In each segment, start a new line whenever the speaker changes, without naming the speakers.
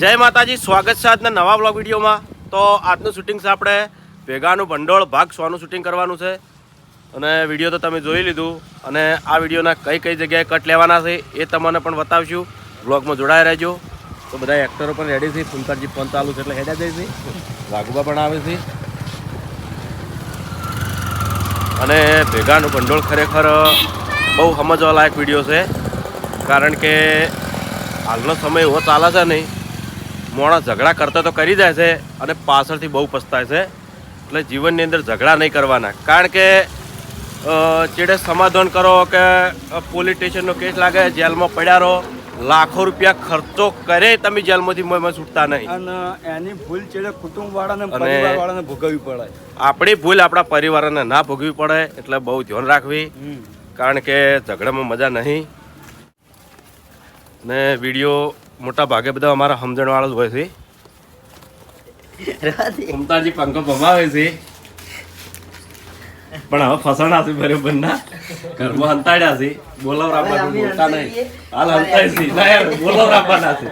જય માતાજી, સ્વાગત છે આજના નવા બ્લોગ વિડીયોમાં. તો આજનું શૂટિંગ છે આપણે ભેગાનું ભંડોળ ભાગ 100 નું શૂટિંગ કરવાનું છે. અને વિડીયો તો તમે જોઈ લીધું અને આ વિડીયોના કઈ કઈ જગ્યાએ કટ લેવાના છે એ તમને પણ બતાવશું. બ્લોગમાં જોડાઈ રહેજો. તો બધા એક્ટરો પણ રેડી છે. ફૂમતાજી ફોન ચાલુ છે એટલે હેડા જાય છે. વાઘુબા પણ આવે છે. અને ભેગાનું ભંડોળ ખરેખર બહુ સમજવા લાયક વિડીયો છે, કારણ કે હાલનો સમય એવો ચાલે છે નહીં, માણસ ઝઘડા કરતા તો કરી જાય છે અને પાછળથી બહુ પસ્તાય છે. એટલે જીવનની અંદર ઝઘડા નહીં કરવાના, કારણ કે ચેડે સમાધાન કરો કે પોલીસ સ્ટેશનનો કેસ લાગે, જેલમાં પડ્યા રહો, લાખો રૂપિયા ખર્ચો કરે, તમે જેલમાંથી મોંમાં છૂટતા નહીં.
અને એની ભૂલ ચેડે કુટુંબવાળાને પરિવારવાળાને ભોગવવી પડે.
આપણી ભૂલ આપણા પરિવારને ના ભોગવવી પડે, એટલે બહુ ધ્યાન રાખવી, કારણ કે ઝઘડામાં મજા નહીં. ને વિડીયો મોટા ભાગે બધા અમારા સમજણવાળા જ હોય છે. મમતાજી પંખો ભમાવે છે, પણ હવે ફસાણા છે બરોબર ના. ઘરમાં હંતાડ્યા છે, બોલાવ રાખવાનું બોલતા નહીં. હાલ હંતાય છે ના યાર, બોલાવ રાખવાના છે.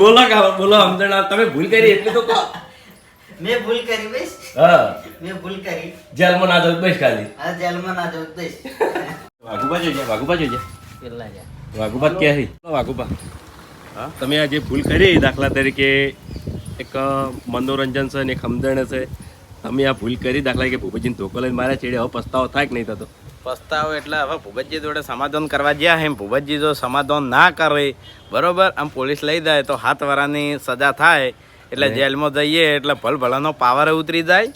બોલો કા બોલો સમજણ. તમે ભૂલ કરી એટલે તો કહો.
મેં ભૂલ કરી બસ.
હા,
મેં ભૂલ કરી.
જેલમાં ના જાવ બસ ખાલી.
હા, જેલમાં ના જાવ બસ.
વાઘુબા જોજે, વાઘુબા જોજે.
પેલા જા.
વાઘુબા ક્યાં છે? વાઘુબા, હા, તમે આ જે ભૂલ કરી, દાખલા તરીકે એક મનોરંજન છે ને એક સમજણ છે, તમે આ ભૂલ કરી, દાખલા કે ભૂપતજીને ધોકો લઈને માર્યા ચેડે, હવે પસ્તાવો થાય કે નહીં થતો?
પસ્તાવો એટલે હવે ભૂપતજી જોડે સમાધાન કરવા ગયા એમ ભૂપતજી જો સમાધાન ના કરે બરોબર, આમ પોલીસ લઈ જાય તો 7 વર્ષની સજા થાય. એટલે જેલમાં જઈએ એટલે ભલભલાનો પાવર ઉતરી જાય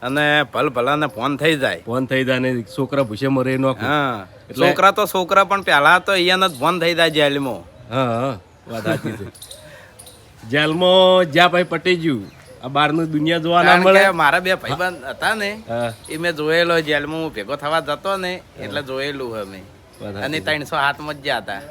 અને ભલભલાને ફોન થઈ જાય.
ફોન થઈ જાય ને છોકરા ભૂસે મરે નો.
હા, છોકરા તો છોકરા, પણ પહેલા તો અહીંયા જ ફોન થઈ જાય જેલમાં.
હા હા, વાત સાચી છે. જેલમાં જ્યાં ભાઈ પટી ગયું, આ બહારનું દુનિયા જોવા ના મળે.
મારા 2 ભાઈબંધ હતા ને,
હા,
એ મેં જોયેલો જેલમાં. હું ભેગો થવા જતો ને એટલે જોયેલું અમે. અને 307 માં જ ગયા હતા.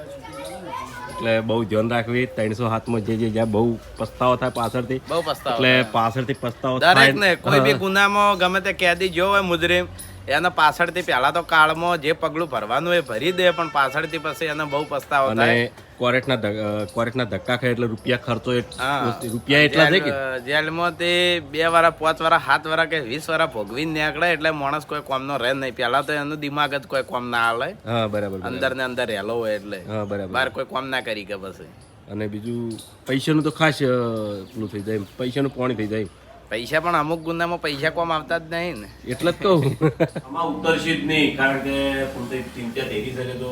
એટલે બહુ ધ્યાન રાખવી. 307 માં જે જ્યાં બહુ પસ્તાવો થાય પાછળથી,
બહુ પસ્તાવો
એટલે
થાય.
પાછળથી પસ્તાવો
દરેક ને
થાય.
કોઈ બી ગુનામાં ગમે તે કેદી જો હોય મુજરીમ, એને પાછળથી પહેલા તો કાળમાં જે પગલું ભરવાનું એ ભરી દે, પણ પાછળથી પછી એને બહુ પસ્તાવો થાય.
અને કોરેટના ધક્કા ખાય એટલે રૂપિયા ખર્ચો
હા.
રૂપિયા એટલા છે કે
જેલમાં તે 2 વર્ષ 5 વર્ષ 7 વર્ષ કે 20 વર્ષ ભોગવીને નીકળે એટલે માણસ કોઈ કોમનો રહે નહીં. પહેલા તો એનું દિમાગ જ કોઈ કોમ ના આવે.
હા, બરાબર.
અંદર ને અંદર રહેલો હોય એટલે
હા, બરાબર.
બહાર કોઈ કોમ ના કરી કે પછી.
અને બીજું પૈસાનું તો ખાસ પેલું થઈ જાય, પૈસાનું પાણી થઈ જાય.
પૈસા પણ અમુક ગુનામાં પૈસા કોમ આવતા જ નહીં ને,
એટલે જ કહું. આમાં ઉતરશે જ નહીં, કારણ કે ચિંતા થઈ શકે તો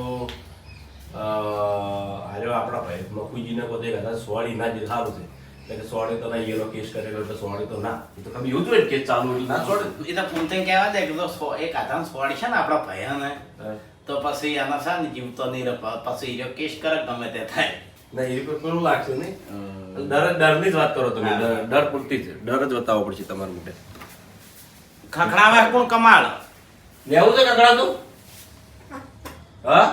હારે આપણા ભાઈ મકુજીને પોતે કદાચ સોળી ના જે સારું છે, એટલે કે સોળી તો ના એનો કેસ કરેલો એટલે સોળી તો ના, એ તો કભી એવું જ કેસ ચાલુ ના છોડે.
એ તો પૂનતે કહેવા દે કે એક આધાર સોળી છે ને આપણા ભાઈને, તો પછી એના છે ને જીવતો નહીં રહે, પછી એ કેસ કરે ગમે તે થાય.
ના, એ પેલું લાગશે નહીં. ડરની જ વાત કરો તમે. ડર પૂરતી જ ડર જ બતાવવો પડશે તમારા માટે.
ખખડાવે કોણ કમાલ
લેવું છે કકડા તું? હા,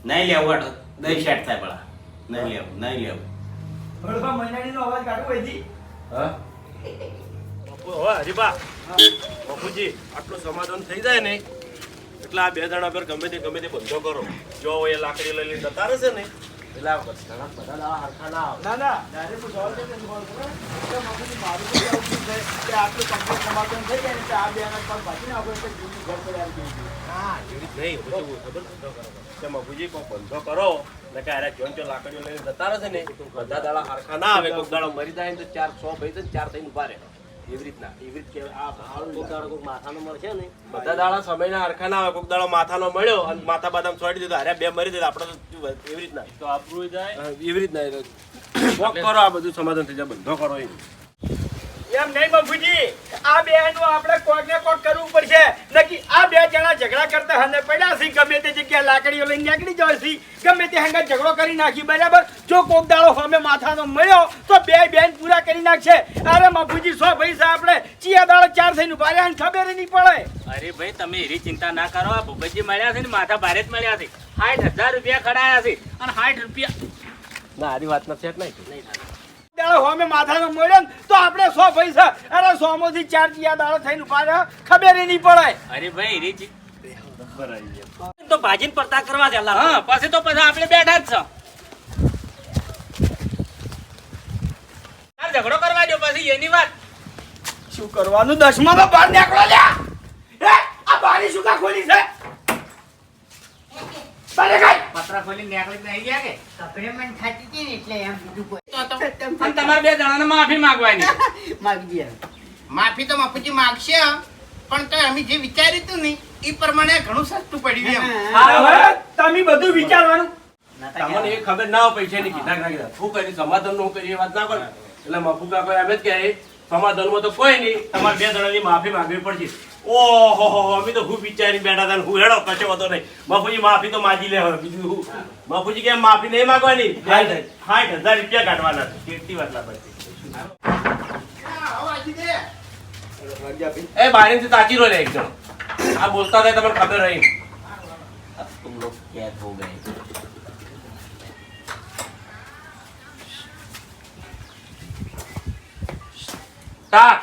નહીં લેવું, દહીં સેટ થાય પેલા. નહીં લેવું, નહીં લેવું.
હળવા મહિનાડીનો અવાજ કાઢો અહીંથી.
હા. હરીબા, બાપુજી આટલું સમાધાન થઈ જાય ને એટલે આ 2 જણા પર ગમે તે બંધો કરો. જો એ લાકડી લઈને જતા રહેશે ને એટલે આ બધા હરખા ના આવે.
ના ના, ડાયરેક્ટ હું સવાલ કરીને બોલ કરો કે મમ્મી મારું તો એવું છે કે આટલું કમ્પ્લીટ સમાધાન થઈ જાય ને એટલે આ 2 ના પર બાકીને આપણે એટલે જૂનું ઘર પર આવી જઈએ.
હા, એવી નહીં ખબર કે મગુજી કોઈ બંધો કરો ને કે અરે જોન જો લાકડીઓ લઈને જતા રહેશે ને બધા દાડા હરખા ના આવે. કોઈક દાડો મરી જાય ને તો 4 100 ભાઈ તો 4 થઈને ઉભા રહે. એવી રીતના કોઈક દાડો માથાનો મળશે ને, બધા દાડા સમયના હરખા ના આવે. કોઈક દાડો માથાનો મળ્યો અને માથા બાદામ છોડી દીધો, અરે 2 મરી દીધા, આપણે તો એવી રીતના તો આપણું જાય. એવી રીતના કરો, આ બધું સમાધાન થઈ જાય, બંધો કરો.
એમ નહીં બાપુજી, આ 2 નું આપણે કોક ને કોક કરવું પડશે. નકી આ 2 જણા ઝઘડા કરતા હને પડ્યા છે, ગમે તે જગ્યાએ લાકડીઓ લઈને નીકળી જાય છે, ગમે તે હંગા ઝઘડો કરી નાખી. બરાબર, જો કોક દાડો સામે માથાનો મળ્યો તો 2 બેન પૂરા કરી નાખશે. અરે બાપુજી 100 પૈસા આપણે ચિયા દાડો 4 થઈને ઉભા રહ્યા, ખબર નહીં પડે.
અરે ભાઈ, તમે એવી ચિંતા ના કરો. આ ભૂપતજી મળ્યા છે ને માથા ભારે જ મળ્યા છે. 60,000 રૂપિયા ખડાયા છે અને 60 રૂપિયા
ના, આરી વાત નથી સેટ નહીં.
દાડો સામે માથાનો મળ્યો ને તો આપણે 100 પૈસા, અરે 100 માંથી 4 ચિયા દાડો થઈને ઉભા રહ્યા, ખબર નહીં પડે.
અરે ભાઈ એવી
તો ભાજીને પડતા કરવા જ અલા.
હા પછી તો પછી આપણે બેઠા જ છો તાર ઝઘડો કરવા દો પછી એની વાત
શું કરવાનું? 10માં તો બહાર નીકળો લ્યા. એ આ બારી શું કા ખોલી છે? બારે કાઈ
પતરા ખોલી નીકળી નહીં ગયા કે
કપડેમાં ખાતી હતી ને એટલે એમ બીજું કોઈ
અને તમારે બે જણાને માફી માંગવાની
માગી દે.
માફી તો બાપુજી માગશે પણ તો અમે જે વિચાર્યું હતું ને એ પ્રમાણે ઘણું સસ્તું પડ્યું એમ.
હવે તમે બધું વિચારવાનું.
તમને એ ખબર ના હોય પૈસાની કીધા ના કીધા શું કરી સમાધાન નું કરી એ વાત ના કરે એટલે મફુ કાકો એમ જ કહે સમાધાનમાં તો કોઈ નહીં તમારે બે જણાની માફી માંગવી પડશે. ઓહો અમે તો ખૂબ વિચારી બેઠા હતા ને હું હેડો કશો વાંધો નહીં મફુજી માફી તો માગી લે હવે બીજું હું મફુજી કેમ માફી નહીં માંગવાની 60,000 રૂપિયા કાઢવાના છે કેટલી વાત ના પડતી એ બારીથી તાચી રો લે એક જણો આ બોલતા થાય તમને ખબર રહી
तुम लोग कैद हो गए.
સ્ટાર્ટ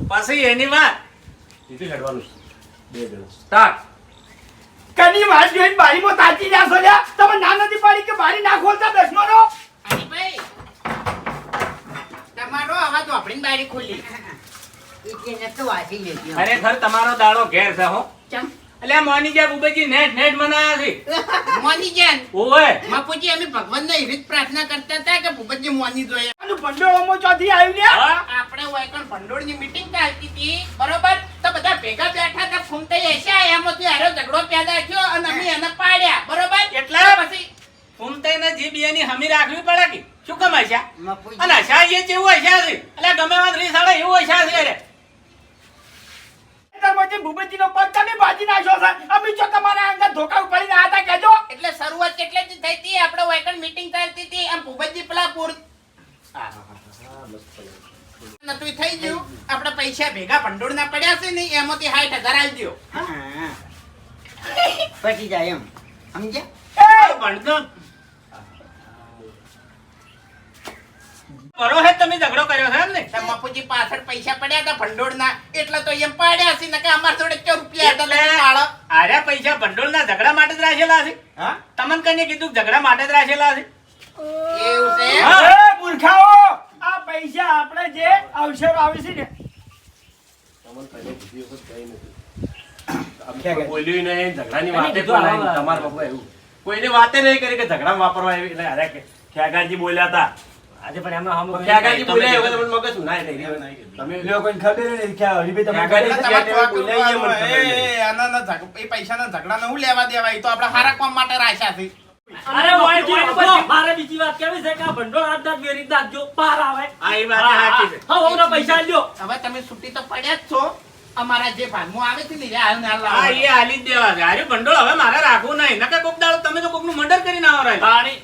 પછી એની વાત
નીચે હેડવાનું છે બે જણ
સ્ટાર્ટ
કની વાત જોઈને બારીમાં તાચી જાશો લ્યા. તમે ના નથી પાડી કે બારી ના ખોલતા 10માં નો.
હરીભાઈ, તમારો અવાજ વાપરીને બારી ખોલી.
એને તો વાંચી લેજો.
ખરેખર તમારો દાડો ઘેર છે હો
ચમ
એટલે મોની જ્યાં બુબેજી નેટ બનાયા છે
મોની જાન
ઓય
બાપુજી અમે ભગવાનને એવી જ પ્રાર્થના કરતા હતા કે ભૂપતજી મોની જોઈએ.
આનું ભંડોળમાં ચોથી આવ્યું લ્યા.
હા
આપણે વાયકણ ભંડોળની મીટિંગ ચાલતી હતી બરોબર તો બધા ભેગા બેઠા હતા ફૂમતાઈ એસા એમાંથી હારો ઝઘડો પેદા થયો અને અમે એને પાડ્યા બરોબર
એટલે?
પછી
ફૂમતાઈને જે બિયાની હમી રાખવી પડે કે શું કામ હશા
મફુજી.
અને હશા એ જેવું હશા છે એટલે ગમે વાત રીસ આવે એવું હશા છે રે
પછી ભૂપતજીનો પગ તમે ભાજી નાખ્યો છે. અમે જો તમારા અંદર ધોકા ઉપાડીને આયા હતા કહેજો.
એટલે શરૂઆત કેટલે થી થઈ હતી આપણે વાયકણ મીટિંગ ચાલતી હતી આમ ભૂપતજી પેલા પૂર નતું થઈ ગયું આપણે પૈસા ભેગા ભંડોળના પડ્યા છે ને એમાંથી 60,000 આલી દ્યો.
હા. પટી જાય એમ સમજ્યા?
ભણતો બરો હે તમે ઝઘડો કર્યો છે એમ ને
તો બાપુજી પાછળ પૈસા પડ્યા હતા ભંડોળના એટલે તો એમ પાડ્યા છે નકે અમાર જોડે ક્યાં રૂપિયા હતા તમે પાડો.
આર્યા પૈસા ભંડોળના ઝઘડા માટે જ રાખેલા છે
હા
તમને કને કીધું કે ઝઘડા માટે જ રાખેલા છે
એવું છે એમ?
હા.
એ મૂર્ખાઓ, આ પૈસા આપણે જે અવસરો આવે છે ને
બોલ્યું નહીં ઝઘડાની વાતે પણ નહીં તમારા બાપુ એવું કોઈને વાતે નહીં કરી કે ઝઘડામાં વાપરવા એવી એટલે અરે કે ખ્યાગાજી બોલ્યા હતા
આજે પણ એમાં હમ
ખ્યાગાજી બોલ્યા એવું તમને મગજ ના નહીં તમે
લોકોને ખબર નહીં કે હરીભાઈ તમે
ખ્યાગાજી
તમારે
બોલ્યા
થોડા
એ મને ખબર
એ
નહીં.
આના એ પૈસાના ઝઘડા હું લેવા દેવા એ તો આપણા હારા કામ માટે રાખ્યા છે.
અરે વાય મારે બીજી વાત કેવી છે કે આ ભંડોળ હાથ દાંત વેરી નાખજો પાર આવે.
આ એ વાત સાચી છે
હા ઓના પૈસા લ્યો.
હવે તમે છૂટી તો પડ્યા જ છો અમારા જે ભાગમાં આવે છે ને રે હાલ ને હાલ
હા
લાવો.
એ હાલી જ દેવા છે આર્યું ભંડોળ હવે મારે રાખવું નહીં નકે કોક દાડો તમે તો કોકનું મર્ડર કરીને આવો રહે
તાણી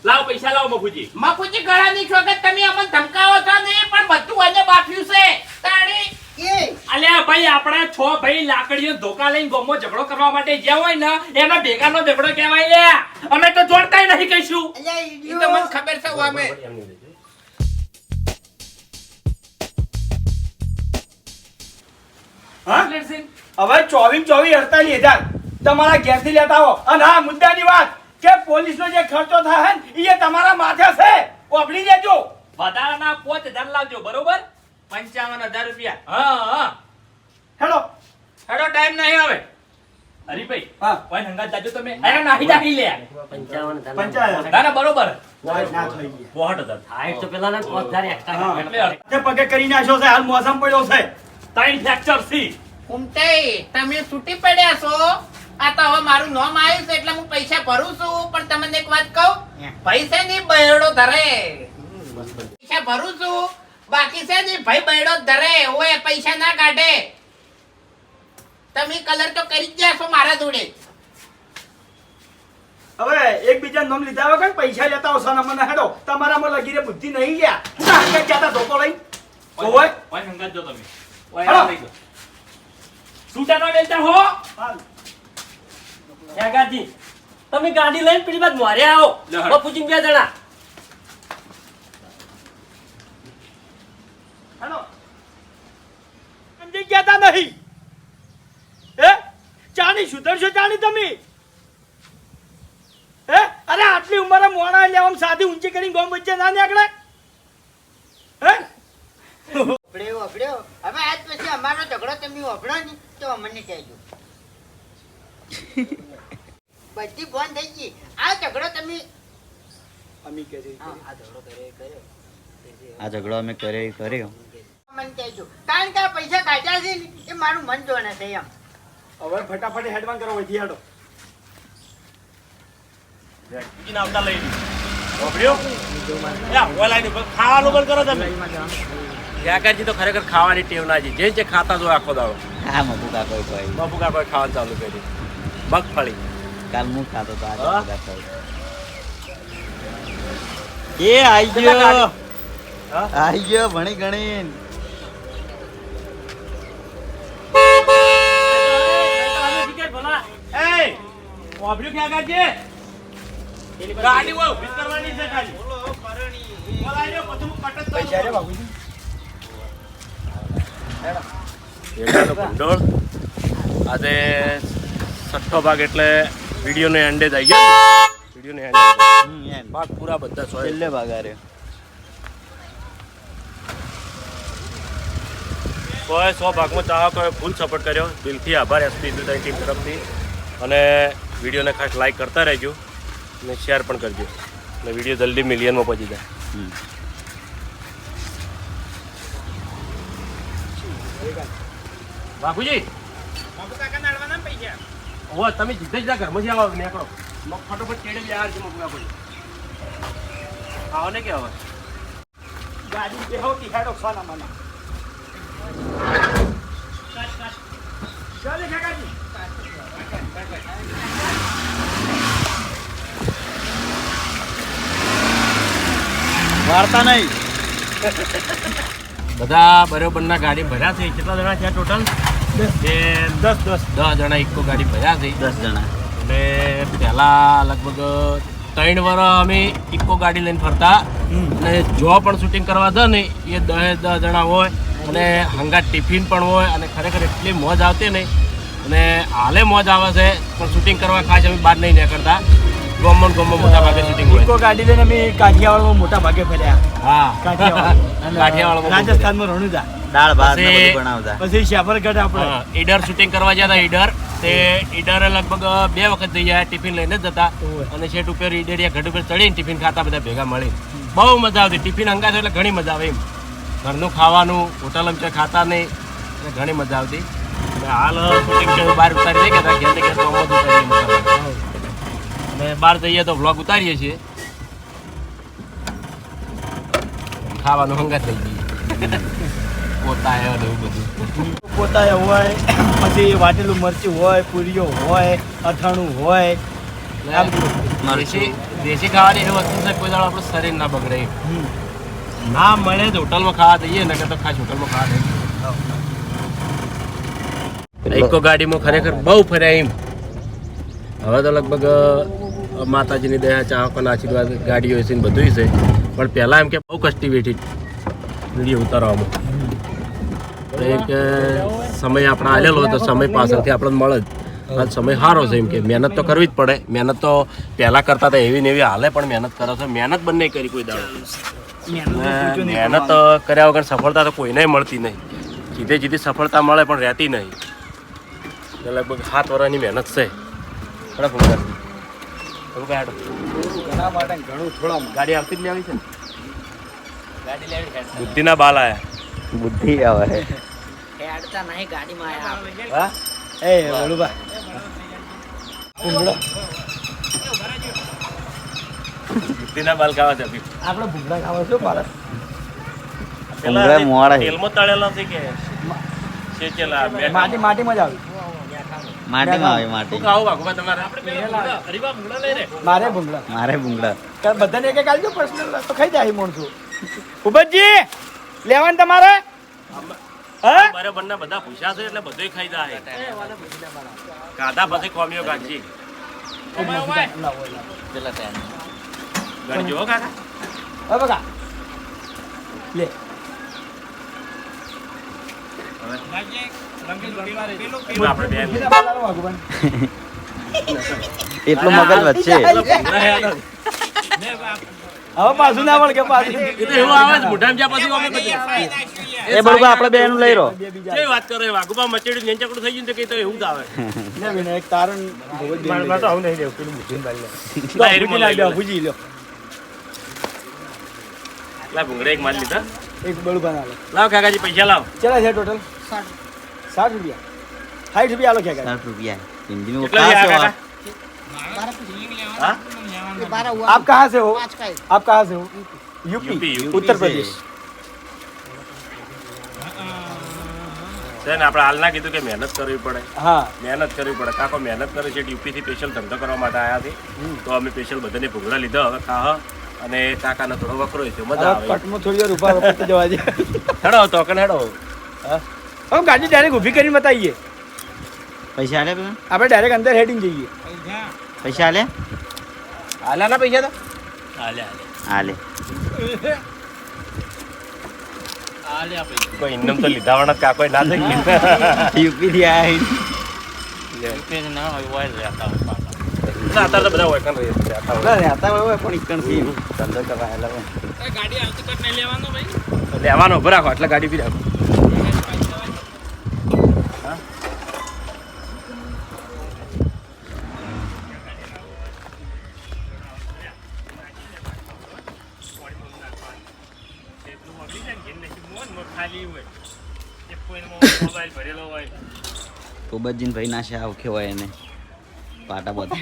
લાવો પૈસા લાવો બફુજી.
બાપુજી ગળાની વખત તમે અમને ધમકાવો છો ને પણ બધું આજે બાફ્યું છે તાણી
અલ્યા ભાઈ આપણે 6 ભાઈ લાકડીઓ ધોકા લઈને ગોમો ઝઘડો કરવા માટે જ્યાં હોય ને એના ભેગાનો ઝઘડો કહેવાય લે. અમે તો જોડતાય નહીં કહીશું.
અલ્યા
એ
ઈડિયો.
તો મને ખબર છે અમે
હા? હવે 24,000 તમારા ઘેરથી લેતા આવો. અને હા મુદ્દાની વાત કે પોલીસનો જે ખર્ચો થાય ને એ તમારા માથે છે. ઓગળી લેજો.
વધારાના 5,000 લાવજો બરોબર.
55,000 રૂપિયા
હા હા
હેલો.
હેડો ટાઈમ નહીં હવે
હરીભાઈ
હા.
કોઈ હંગાત જાજો તમે અરે નાહી જાહી લે
55,000.
ના ના બરોબર
વાત ના થઈ ગઈ.
60,000.
હાઈટ તો પેલા ના 5,000 એક્સ્ટ્રા
હા.
એટલે
હાથે પગે કરી નાખ્યો છે. હાલ મોસમ પડ્યો છે.
3 ફ્રેક્ચર સી.
ઉમતાઈ તમે છૂટી પડ્યા છો આ તો હવે મારું નામ આવ્યું છે એટલે હું પૈસા ભરું છું પણ તમને એક વાત કહું પૈસા ની બૈડો ધરે પૈસા ભરું છું બાકી છે ને ભાઈ બૈડો ધરે ઓય પૈસા ના કાઢે તમે કલર તો કરી જ ગયા છો મારા જોડે
હવે એકબીજા નામ લીધા વગર પૈસા લેતા આવશો ને મને હેડો. તમારામાં લગીરે બુદ્ધિ નહીં ગયા. ના હંગાત જતા ધોકો લઈ. ઓય.
કોઈ હંગાત જો તમે
હેડો.
છૂટા ના બેલતા હો
હાલ.
યાગાજી તમે ગાડી લઈને પેલી બાદ મોરે આવો
લે હટ.
બપુજી 2 જણા
હેડો. સમજી ગયા તા નહીં? હે? ચાની સુધરશો ચાની તમે? આટલી ઊંચી કરીને ગોમ વચ્ચે ના નીકળે હે
વફડ્યો. હવે આજ પછી અમારો ઝઘડો તમે વફડો ને તો અમને કહેજો. બધી ફોન થઈ ગઈ. આ ઝઘડો તમે
અમી કે છે
હા, આ ઝઘડો કર્યો.
આ ઝઘડો અમે કર્યો
મને કહેજો. કારણ કે આ પૈસા કાઢ્યા છે ને એ મારું મન જોણે છે એમ.
હવે ફટાફટ હેડવાન કરો વધી હેડો
આવતા લઈ ઓબડ્યો ખાવાનું બંધ કરો તમે કાકાજી તો ખરેખર ખાવાની ટેવ ના છે જે ખાતા જો આખો દાડો
હા મગુ કાકો કોઈ
બાપુ કાકો ખાવાનું ચાલુ કરી મગફળી
કાલ હું ખાતો તો
હા?
આજે કાકો એ આઈ ગયો
હા?
આઈ ગયો ભણી ગણી
પૈસા રે બાબુજી
ભેગાનો ભંડોળ આજે 6ઠ્ઠો ભાગ એટલે વિડીયોનો એન્ડે જ આવી ગયો વિડીયોનો એન્ડ ભાગ પૂરા બધા સો
છેલ્લે ભાગા રહ્યો
કોઈ 100 ભાગમાં ચાહકોએ ફૂલ સપોર્ટ કર્યો દિલથી આભાર એસપી હિન્દુસ્તાની ટીમ તરફથી અને વિડીયોને ખાસ લાઈક કરતા રહેજો અને શેર પણ કરજો અને વિડીયો જલ્દી મિલિયનમાં પહોંચી જાય બાપુજી ઓ તમે જીતે જ ઘરમાં આવો નીકળો ફટોફટ કેડે બી આ બાપુજી આવો ને કે હવે
ગાડી બેહો કી હેડો ખાના માના ચાલે કાકાજી
વાર્તા નહીં
બધા બરોબરના ગાડી ભર્યા છે કેટલા જણા છે ટોટલ 10 જણા ઇકો ગાડી ભર્યા છે
10 જણા
અને પહેલા લગભગ 3 વર્ષ અમે ઇકો ગાડી લઈને ફરતા અને જો પણ શૂટિંગ કરવા જાય ને એ 10 જણા હોય અને હંગાત ટિફિન પણ હોય અને ખરેખર એટલી મોજ આવતી નહીં અને હાલે મોજ આવે છે પણ શૂટિંગ કરવા ખાસ અમે બહાર નહીં નીકળતા ગોમન મોટા ભાગે શૂટિંગ હોય
ઇકો ગાડી લઈને અમે કાઠિયાવાડમાં મોટા ભાગે ફર્યા
હા
કાઠિયાવાડ
કાઠિયાવાડમાં
રાજસ્થાનમાં રણુજા
દાળ ભાત ને
પછી-
બધું બનાવતા
પછી શાફરગઢ આપણે
હા, ઈડર શૂટિંગ કરવા ગયા હતા ઈડર તે ઈડરે લગભગ 2 વખત જઈ ગયા ટિફિન લઈને જ જતા અને શેઠ ઉપર ઈડરિયા ઘટ ઉપર ચડીને ટિફિન ખાતા બધા ભેગા મળી બહુ મજા આવતી ટિફિન હંગાતો એટલે ઘણી મજા આવે એમ ઘરનું ખાવાનું હોટલમાં છે ખાતા નહીં એટલે ઘણી મજા આવતી અને હાલ શૂટિંગ છે બહાર ઉતારી દઈ ગયા ઘેર ને ઘેર તો આમ જ ઉતારીએ મોટા ભાગે. અને બહાર જઈએ તો વ્લોગ ઉતારીએ છીએ ખાવાનું હંગાત થઈ ગઈ પોતા એવું બધું
પોતા હોય પછી વાટેલું મરચું હોય પૂરીઓ હોય અથાણું હોય આ બધું.
દેશી ખાવાની એવી વસ્તુ છે કોઈ દાડો આપણું શરીર ના બગડે એમ. ના મળે તો હોટલમાં ખાવા દઈએ ને કે તો ખાસ હોટલમાં ખાવા દઈએ ઇકો ગાડીમાં ખરેખર બહુ ફર્યા એમ હવે તો લગભગ માતાજીની દયા ચાહકોના આશીર્વાદ ગાડીઓ છે ને બધું છે પણ પહેલાં એમ કે બહુ કષ્ટી વેઠી વિડીયો ઉતારવામાં તો એક સમય આપણે આલેલો તો સમય પાછળથી આપણને મળે જ આ સમય સારો છે એમ કે મહેનત તો કરવી જ પડે મહેનત તો પહેલાં કરતા હતા એવી ને એવી હાલે પણ મહેનત કરો છો મહેનત બંને કરી કોઈ દાડો મહેનત કર્યા વગર સફળતા તો કોઈને મળતી નહીં સીધી સફળતા મળે પણ રહેતી નહીં એટલે લગભગ 7 વર્ષની મહેનત છે બરાબર ફોન
ઘણા માટે ઘણું થોડા
ગાડી આવતી જ લેવી છે ને બુદ્ધિના બાલ આયા
બુદ્ધિ આવે
હેડતા નહીં ગાડીમાં આયા.
હા
એ વળુબા ભૂંગળો
બુદ્ધિના બાલ ખાવા છે
આપણે ભૂંગળા ખાવા શું મારે
ભૂંગળા મોળા છે.
તેલમાં તળેલા છે કે શેકેલા
માટીમાં જ આવી
માટીમાં આવે માટી
શું ખાવું ભાગમાં તમારે હરીબા ભૂંગળા લઈ રે
મારે ભૂંગળા
મારે ભૂંગળા
કારણ બધાને એક એક આલજો પર્સનલ તો ખાઈ જાય માણસો ઉબતજી લેવાનું તમારે હા
બરાબર ના બધા પૂછ્યા છે એટલે બધું ખાઈ જાય ગાધા પછી કોમીઓ કાઢજી ગણજો હો કાકા
હવે બકા લે
આપણે બે
બીજા બાલાનો ભગવાન
એટલું મગજ વચ્ચે
હવે પાછું ના વળગે પાછું.
એ તો એવું આવે છે મોઢામાં જ્યાં પછી અમે બધું.
એ બરોબર આપણે બે નું લઈ રહો.
કેવી વાત કરો વાઘુબા મચેડ્યું નેચકડું થઈ ગયું તો કે તો એવું જ આવે.
ના વિના એક તારણ મારે તો આવું નહીં દેવું પેલું મૂકીને બાઈ લે.
ના, એ
ભૂજી લાવી દો, ભૂજી લ્યો.
લા ભૂંગળા એક માર લીધા.
એક બળું બના લો.
લાવ કાકાજી પૈસા લાવ.
ચલા છે ટોટલ 60 રૂપિયા 60 રૂપિયા આલો ક્યાં
60 રૂપિયા हिंदी में वो
કેટલા
कहाँ
છે
से
આ
हो
કાકા?
आप?
હા?
ये 12 हुआ
आप कहाँ से हो
5 का है
आप कहाँ से हो यूपी उत्तर प्रदेश
છે ને આપણે હાલ ના કીધું કે મહેનત કરવી પડે.
हाँ
મહેનત કરવી પડે. કાકો મહેનત કરે છે યુપી થી સ્પેશિયલ ધંધો કરવા માટે આવ્યા છે. તો અમે સ્પેશિયલ બધાને ભૂંગળા લીધા હવે ખાહ અને કાકાને થોડો વકરો છે મજા આવે.
કટમાં થોડી વાર ઉભા વખતે જવા દે
હેડો તો કને હેડો.
हम गाड़ी डायरेक्ट ऊभी કરીને बताइए
पैसा आले पेमेंट?
આપણે ડાયરેક્ટ અંદર હેડિંગ જઈએ
पैसा आले
આલા ના પૈસા તો
आले
કોઈ ઇન્નમ તો લીધા વાળા કાકો ના થઈ ગયું.
यूपी दिया है
અત્યારે તો બધા ઓળખાણ રહી છે.
ना रहता है पण इकण થી ધંધો કરવા આયેલા હોય.
લેવાનો ઉભો રાખો એટલે ગાડી બી રાખો.
પોબતજીન ભાઈ ના છે આવું કેવાય એને પાટા બધે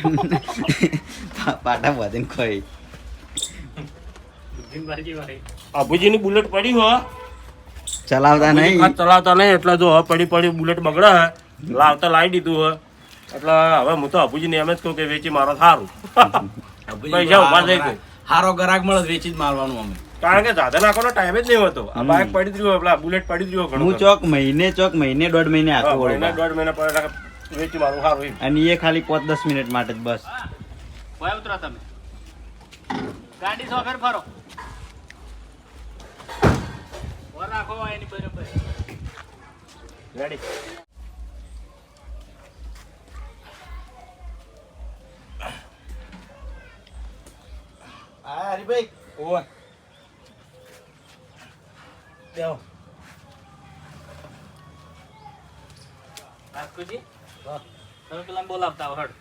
પાટા બધે કોઈ
અભુજીની બુલેટ પડી હો
ચલાવતા નહીં
ખાસ ચલાવતા નહીં એટલે જો હવે પડી બુલેટ બગડે હે લાવતા લાવી દીધું હે એટલે હવે હું તો અભુજીને એમ જ કહું કે વેચી મારો સારું. પૈસા ઉભા થઈ ગઈ.
હારો ગ્રાહક મળે વેચી જ મારવાનું અમે.
કારણ કે સાધન નાખવાનો ટાઈમ જ નહીં હોતો. આ બાઇક પડી જ રહ્યું પેલા બુલેટ પડી જ રહ્યો ઘણું
હું
ખરું.
ચોક મહિને 1.5 મહિને
હા,
આખો
મહિના
વળો
દોઢ મહિના પડે વેચી મારું સારું એમ.
અને એ ખાલી 5-10 મિનિટ માટે જ બસ
કોઈ ઉતરો તમે ગાડી સોફેર ફરો ઓર રાખો એની બરાબર
રેડી.
હા હરીભાઈ ઓવર દેવો
રાજકોજી તમે પેલા બોલાવતા હો હડ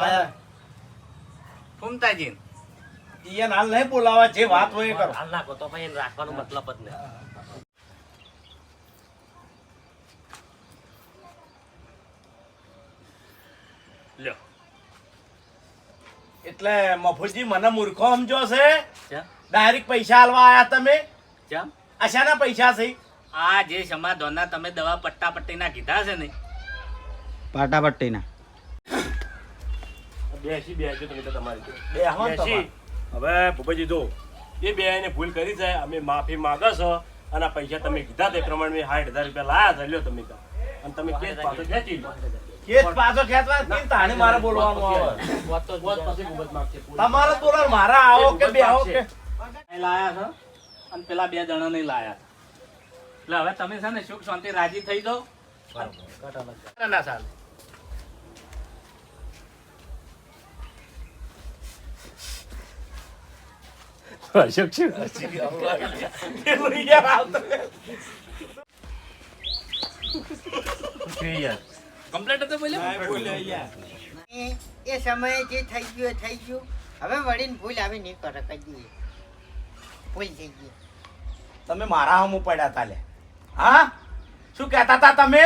આયા
ફૂમતાજી
ઈયન હાલ નહીં બોલાવા જે વાત હોય એ કરો
હાલ નાખો તો ભાઈ એને રાખવાનો મતલબ જ નહીં. લ્યો
એટલે મફુજી મને મૂર્ખો સમજો છે
ચમ
ડાયરેક્ટ પૈસા આલવા આયા તમે
ચમ
આશાના પૈસા છે
આ જે સમાધાનના તમે દવા પટ્ટા પટ્ટીના કીધા છે ને
પાટા પટ્ટીના
બેસી બેસજો તમે તો તમારી જોડે.
બે હવાન તો
બેસી. હવે ભૂપતજી જો એ બે એને ભૂલ કરી છે અમે માફી માંગો છો અને આ પૈસા તમે કીધા તે પ્રમાણે 60,000 રૂપિયા લાયા છે લ્યો તમે તો. અને તમે કેસ પાછો ખેંચી લો.
કેસ પાછો ખેંચવા કેમ તાણે મારે બોલવાનું આવે
વાત પછી ભૂપત માગશે.
તમારે બોલો મારા આવો કે બે આવો કે
અહીં લાયા છો અને પેલા બે જણા નહીં લાયા એટલે હવે તમે છે ને સુખ શાંતિ રાજી થઈ જાઓ ના ચાલે
અશોક શું?
પેલું યાર આવતો
યાર.
કમ્પ્લેટ હતો બોલ્યો
એ સમયે જે થઈ ગયું એ થઈ ગયું હવે વળીને ભૂલ આવી નહીં કરે કદી ભૂલ થઈ ગઈ
તમે મારા હમું પડ્યા તા લે હા શું કહેતા હતા તમે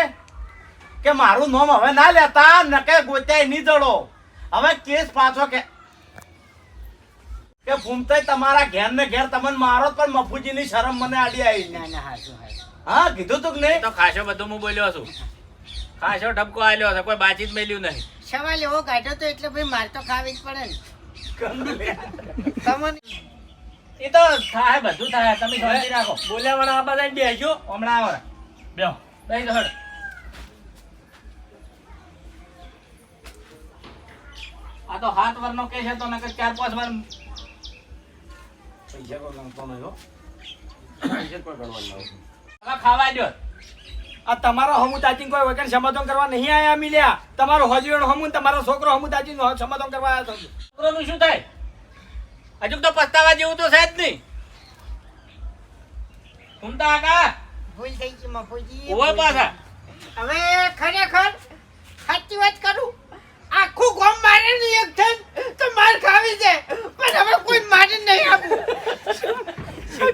કે મારું નામ હવે ના લેતા નકે ગોત્યાય નહીં જડો હવે કેસ પાછો કે ભૂમતાઈ તમારા ઘેર ને ઘેર તમને મારો જ પણ મફુજીની શરમ મને આડી આવી
ના ના હાશું હાશું
હા કીધું તું કે નહીં
તો ખાસો બધું હું બોલ્યો છું ખાસો ઠપકો આલ્યો છે કોઈ બાજી જ મેલ્યું નહીં
સવાલ એવો કાઢ્યો તો એટલે ભાઈ માર તો ખાવી જ પડે ને તમને
એ તો થાય બધું થાય તમે શાંતિ રાખો
બોલ્યા વાળા આ બધા બેસજો
હમણાં આવો બેહો બેહી જાઓ, હેડ. આ તો 7 વારનો કેસ હતો નકર 4-5 વાર
પૈસા કોઈ ગણતો નહીં હો
પૈસા કોઈ ગણવાનું ના હોય.
હવે ખાવા દો
આ તમારો હમુ તાચીન કોઈ વગર સમાધાન કરવા નહીં આયા મિલ્યા તમારો હજવેણ હમુ ને તમારો છોકરો હમુ તાચીન સમાધાન કરવા આયા છો
છોકરોનું શું થાય હજુ તો પસ્તાવા જેવું તો છે જ નહીં. સુનતા કાકા
ભૂલ થઈ ગઈ મફુજી
ઓય પાછા
હવે ખરેખર સાચી વાત કરું આખું ગામ મારે નહીં એક થઈને તો માર ખાવી છે પણ હવે કોઈ મારે નહીં આપું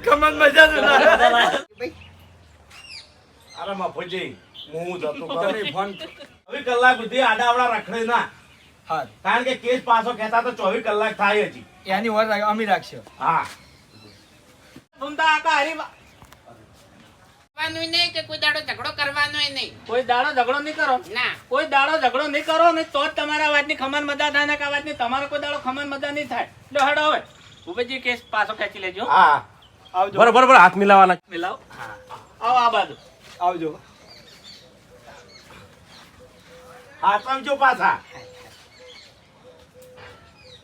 કમન મજા જ ના
અરે મફુજી હું જતો
તમે ફોન
ચોવીસ કલાક સુધી આડાવડા રખડે ના
હા
કારણ કે કેસ પાછો કહેતા તો 24 કલાક થાય હજી.
એની વાર અમે રાખશો
હા
સુનતા કાકા હરી
કરવાનું નહીં કે કોઈ દાડો ઝઘડો કરવાનો નહીં.
કોઈ દાડો ઝઘડો નહીં કરો
ના
કોઈ દાડો ઝઘડો નહીં કરો ને તો જ તમારા વાતની ખમણ મજા થાય ને કે આ વાતની તમારે કોઈ દાડો ખમણ મજા નહીં થાય. લો હેડો હવે ભૂપતજી કેસ પાછો ખેંચી લેજો.
હા
આવજો
બરોબર હાથ મિલાવાના.
મિલાવો આવો આ બાજુ.
આવજો
હાથમાં પાછા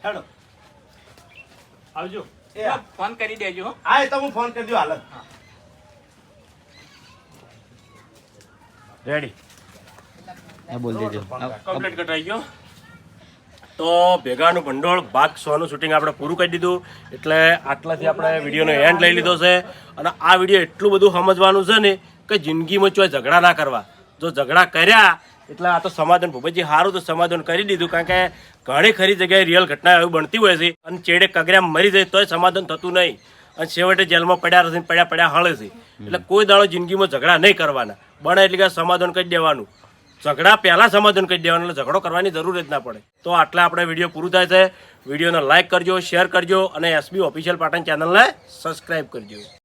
હેડો
આવજો
એ
લો, ફોન કરી દેજો હો.
હા એ તો હું ફોન કરી દઉં હાલત.
રેડી
હા બોલ દેજો
કમ્પ્લીટ કટાઈ ગયો.
તો ભેગાનું ભંડોળ ભાગ 100 નું શૂટિંગ આપણે પૂરું કરી દીધું એટલે આટલાથી આપણે વિડીયોનો એન્ડ લઈ લીધો છે. અને આ વિડીયો એટલું બધું સમજવાનું છે ને કે જિંદગીમાં ચોય ઝઘડા ના કરવા. જો ઝઘડા કર્યા એટલે આ તો સમાધાન ભૂપતજી સારું તો સમાધાન કરી દીધું કારણ કે ઘણી ખરી જગ્યાએ રિયલ ઘટના એવી બનતી હોય છે અને ચેડે કગર્યા મરી જાય તોય સમાધાન થતું નહીં અને છેવટે જેલમાં પડ્યા રહેશે પડ્યા હળે છે. એટલે કોઈ દાડો જિંદગીમાં ઝઘડા નહીં કરવાના. બને એટલે કે સમાધાન કરી દેવાનું. ઝઘડા પહેલા સમાધાન કરી દેવાનું એટલે ઝઘડો કરવાની જરૂર જ ના પડે. તો આટલા આપણે વિડીયો પૂરું થાય છે. વિડીયોને લાઇક કરજો, શેર કરજો અને એસબી ઓફિશિયલ પાટણ ચેનલને સબસ્ક્રાઈબ કરજો.